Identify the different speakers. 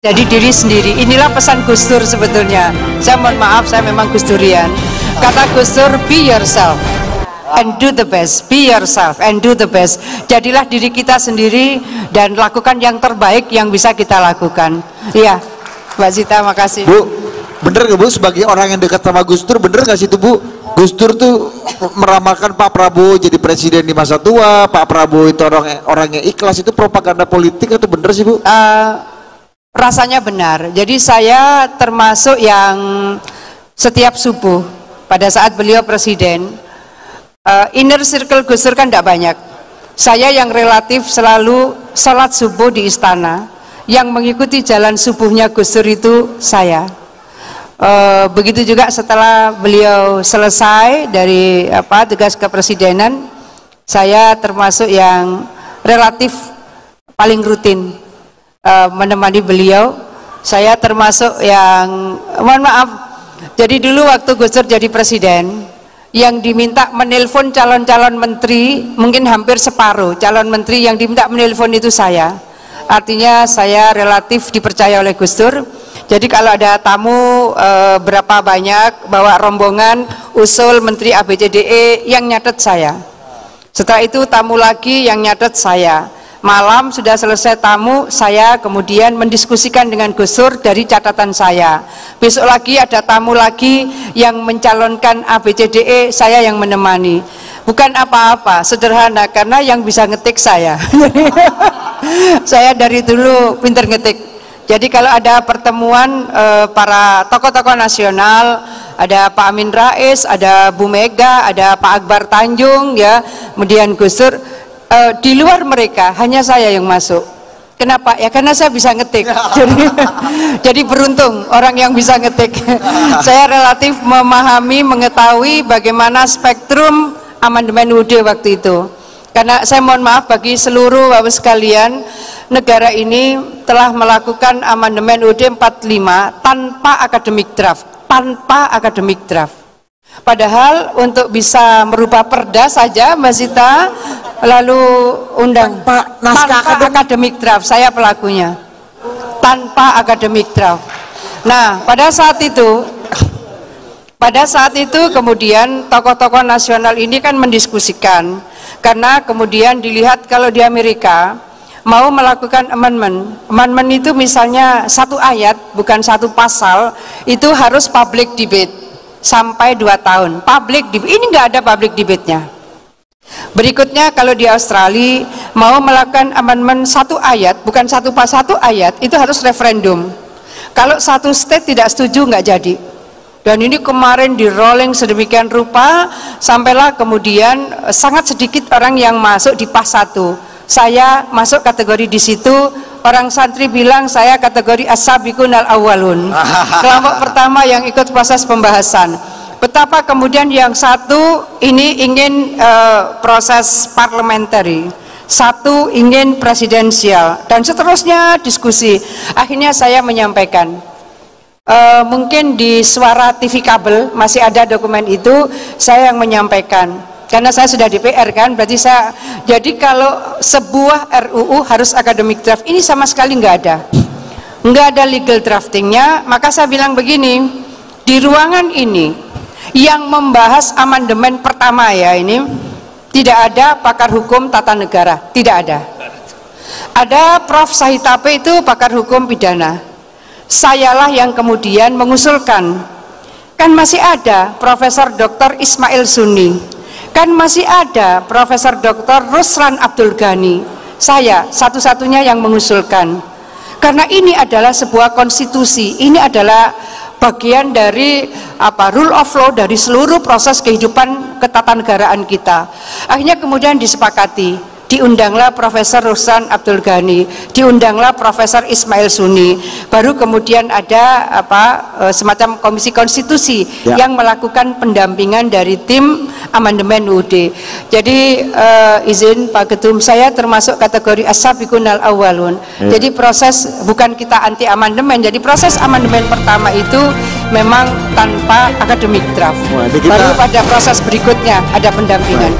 Speaker 1: Jadi diri sendiri. Inilah pesan Gus Dur sebetulnya. Saya mohon maaf, saya memang Gus Durian. Kata Gus Dur, be yourself and do the best. Be yourself and do the best. Jadilah diri kita sendiri dan lakukan yang terbaik yang bisa kita lakukan. Iya, Mbak Zita, makasih.
Speaker 2: Bu, bener gak Bu, sebagai orang yang dekat sama Gus Dur, bener gak sih itu Bu? Gus Dur tuh meramalkan Pak Prabowo jadi presiden di masa tua, Pak Prabowo itu orang yang ikhlas, itu propaganda politik atau bener sih Bu?
Speaker 1: Rasanya benar. Jadi saya termasuk yang setiap subuh pada saat beliau presiden, inner circle Gus Dur kan tidak banyak. Saya yang relatif selalu sholat subuh di istana, yang mengikuti jalan subuhnya Gus Dur itu saya. Begitu juga setelah beliau selesai dari tugas kepresidenan, saya termasuk yang relatif paling rutin menemani beliau. Saya termasuk yang, mohon maaf, jadi dulu waktu Gus Dur jadi presiden, yang diminta menelpon calon-calon menteri mungkin hampir separuh calon menteri yang diminta menelpon itu saya. Artinya saya relatif dipercaya oleh Gus Dur. Jadi kalau ada tamu berapa banyak bawa rombongan usul menteri ABCDE, yang nyatet saya. Setelah itu tamu lagi yang nyatet saya. Malam sudah selesai tamu, saya kemudian mendiskusikan dengan Gus Dur dari catatan saya. Besok lagi ada tamu lagi yang mencalonkan ABCDE, saya yang menemani. Bukan apa-apa, sederhana, karena yang bisa ngetik saya. Saya dari dulu pinter ngetik. Jadi kalau ada pertemuan para tokoh-tokoh nasional, ada Pak Amin Rais, ada Bu Mega, ada Pak Akbar Tanjung, ya, kemudian Gus Dur. Di luar mereka hanya saya yang masuk. Kenapa? Ya karena saya bisa ngetik. Jadi beruntung orang yang bisa ngetik. Saya relatif memahami, mengetahui bagaimana spektrum amandemen UUD waktu itu. Karena saya mohon maaf bagi seluruh Bapak sekalian, negara ini telah melakukan amandemen UUD 45 tanpa akademik draft, Padahal untuk bisa merubah perda saja Mbak Zita, lalu undang tanpa akademik draft, saya pelakunya tanpa akademik draft. Nah pada saat itu kemudian tokoh-tokoh nasional ini kan mendiskusikan, karena kemudian dilihat kalau di Amerika mau melakukan amendment itu misalnya satu ayat bukan satu pasal itu harus public debate sampai 2 tahun. Public debate ini nggak ada public debate-nya. Berikutnya kalau di Australia mau melakukan amendment satu ayat bukan satu ayat itu harus referendum. Kalau satu state tidak setuju nggak jadi. Dan ini kemarin di rolling sedemikian rupa sampailah kemudian sangat sedikit orang yang masuk di PAS 1. Saya masuk kategori di situ. Orang santri bilang saya kategori as-sabiqunal awwalun, kelompok pertama yang ikut proses pembahasan. Betapa kemudian yang satu ini ingin proses parliamentary, satu ingin presidensial, dan seterusnya diskusi. Akhirnya saya menyampaikan, mungkin di Suara TV kabel masih ada dokumen itu, saya yang menyampaikan. Karena saya sudah DPR kan, berarti saya, jadi kalau sebuah RUU harus akademik draft, ini sama sekali nggak ada legal draftingnya. Maka saya bilang begini, di ruangan ini yang membahas amandemen pertama ya ini, tidak ada pakar hukum tata negara, tidak ada. Ada Prof. Sahitape itu pakar hukum pidana, sayalah yang kemudian mengusulkan. Kan masih ada Profesor Dr. Ismail Sunni, kan masih ada Profesor Dr. Ruslan Abdul Ghani, saya satu-satunya yang mengusulkan. Karena ini adalah sebuah konstitusi, ini adalah bagian dari rule of law dari seluruh proses kehidupan ketatanegaraan kita. Akhirnya kemudian disepakati, diundanglah Profesor Ruslan Abdul Ghani, diundanglah Profesor Ismail Sunni, baru kemudian ada semacam komisi konstitusi yang melakukan pendampingan dari tim amandemen UUD. Jadi izin Pak Ketum, saya termasuk kategori as-sabiqunal awwalun. Jadi proses bukan kita anti amandemen, jadi proses amandemen pertama itu memang tanpa akademik draft. Baru pada proses berikutnya ada pendampingan.